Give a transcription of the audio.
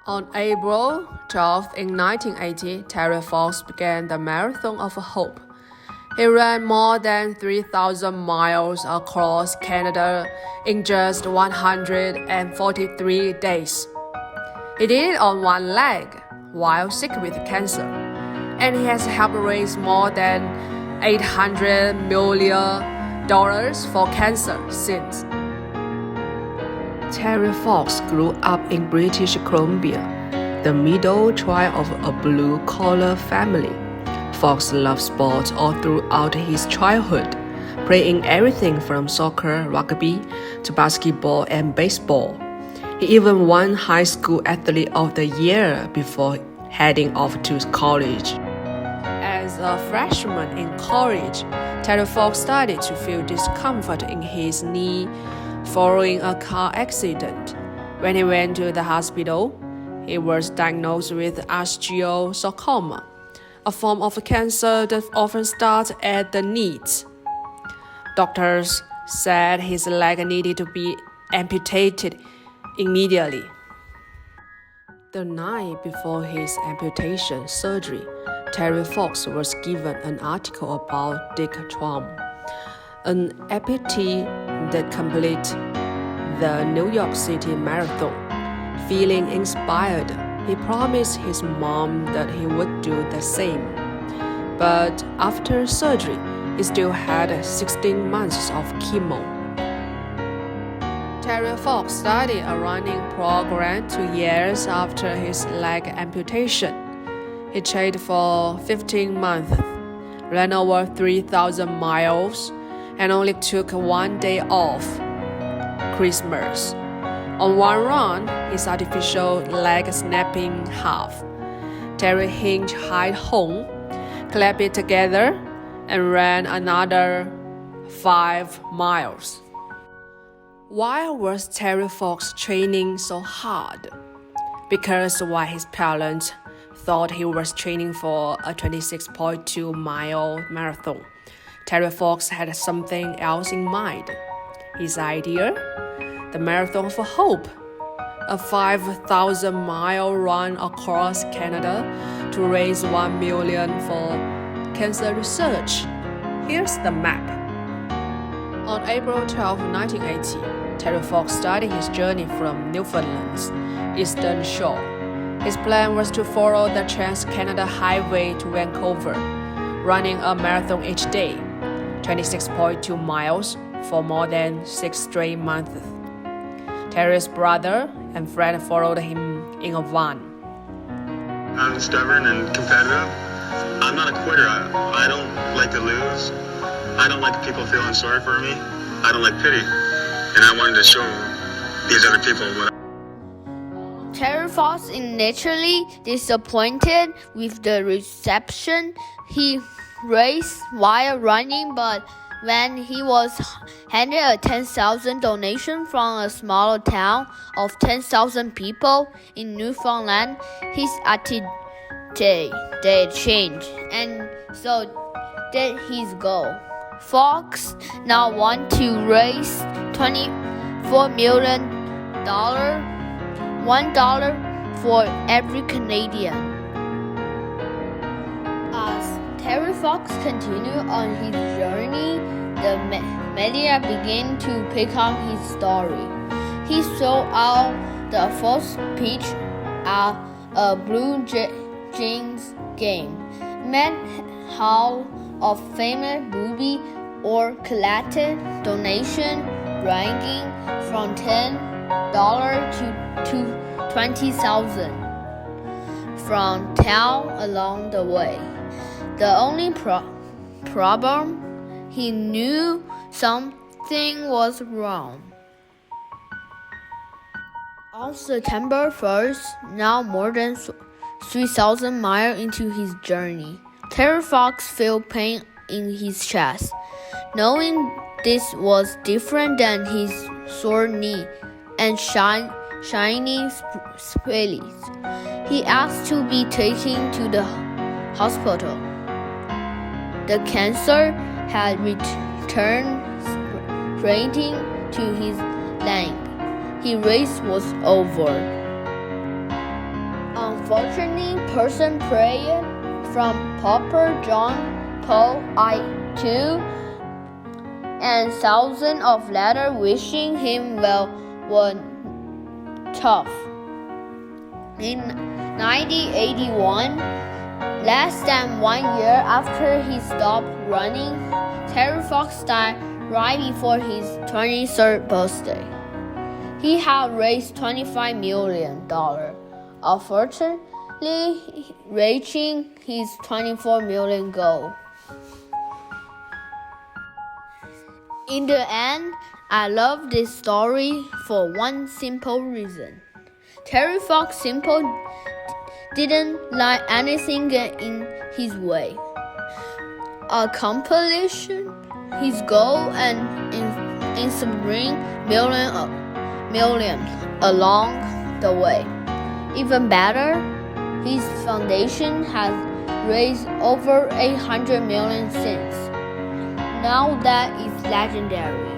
On April 12 in 1980, Terry Fox began the Marathon of Hope. He ran more than 3,000 miles across Canada in just 143 days. He did it on one leg while sick with cancer, and he has helped raise more than $800 million for cancer since. Terry Fox grew up in British Columbia, the middle child of a blue-collar family. Fox loved sports all throughout his childhood, playing everything from soccer, rugby, to basketball and baseball. He even won High School Athlete of the Year before heading off to college. As a freshman in college, Terry Fox started to feel discomfort in his knee following a car accident. When he went to the hospital, he was diagnosed with osteosarcoma, a form of cancer that often starts at the knees. Doctors said his leg needed to be amputated immediately. The night before his amputation surgery, Terry Fox was given an article about Dick Traum, an amputee that completed the New York City Marathon. Feeling inspired, he promised his mom that he would do the same. But after surgery, he still had 16 months of chemo. Terry Fox started a running program 2 years after his leg amputation. He trained for 15 months, ran over 3,000 miles, and only took 1 day off, Christmas. On one run, his artificial leg snapped in half. Terry hitchhiked home, clapped it together, and ran another 5 miles. Why was Terry Fox training so hard? Because while his parents thought he was training for a 26.2-mile marathon, Terry Fox had something else in mind. His idea? The Marathon of Hope, a 5,000-mile run across Canada to raise $1 million for cancer research. Here's the map. On April 12, 1980, Terry Fox started his journey from Newfoundland's eastern shore. His plan was to follow the Trans-Canada Highway to Vancouver, running a marathon each day, 26.2 miles, for more than 6 straight months. Terry's brother and friend followed him in a van. I'm stubborn and competitive. I'm not a quitter. I don't like to lose. I don't like people feeling sorry for me. I don't like pity. And I wanted to show these other people what Terry Fox initially disappointed with the reception he raised while running, but when he was handed a $10,000 donation from a smaller town of 10,000 people in Newfoundland, his attitude changed, and so did his goal. Fox now wants to raise $24 million, $1 for every Canadian. As Terry Fox continued on his journey, the media began to pick up his story. He sold out the first pitch at a Blue Jays game, met Hall of Famer Bobby Orr collected donation ranging from $10 to $20,000 from town along the way. The only problem, he knew something was wrong. On September 1st, now more than 3,000 miles into his journey, Terry Fox felt pain in his chest. Knowing this was different than his sore knee and shiny spells, he asked to be taken to the hospital. The cancer had returned spreading to his leg. His race was over. Unfortunately, person prayed from Papa John Paul II and thousands of letters wishing him well were tough. In 1981, less than 1 year after he stopped running, Terry Fox died right before his 23rd birthday. He had raised $25 million, unfortunately reaching his $24 million goal. In the end, I love this story for one simple reason. Terry Fox simply didn't let anything get in his way. Accomplishing his goal and inspiring millions along the way. Even better, his foundation has raised over $800 million since. Now that is legendary.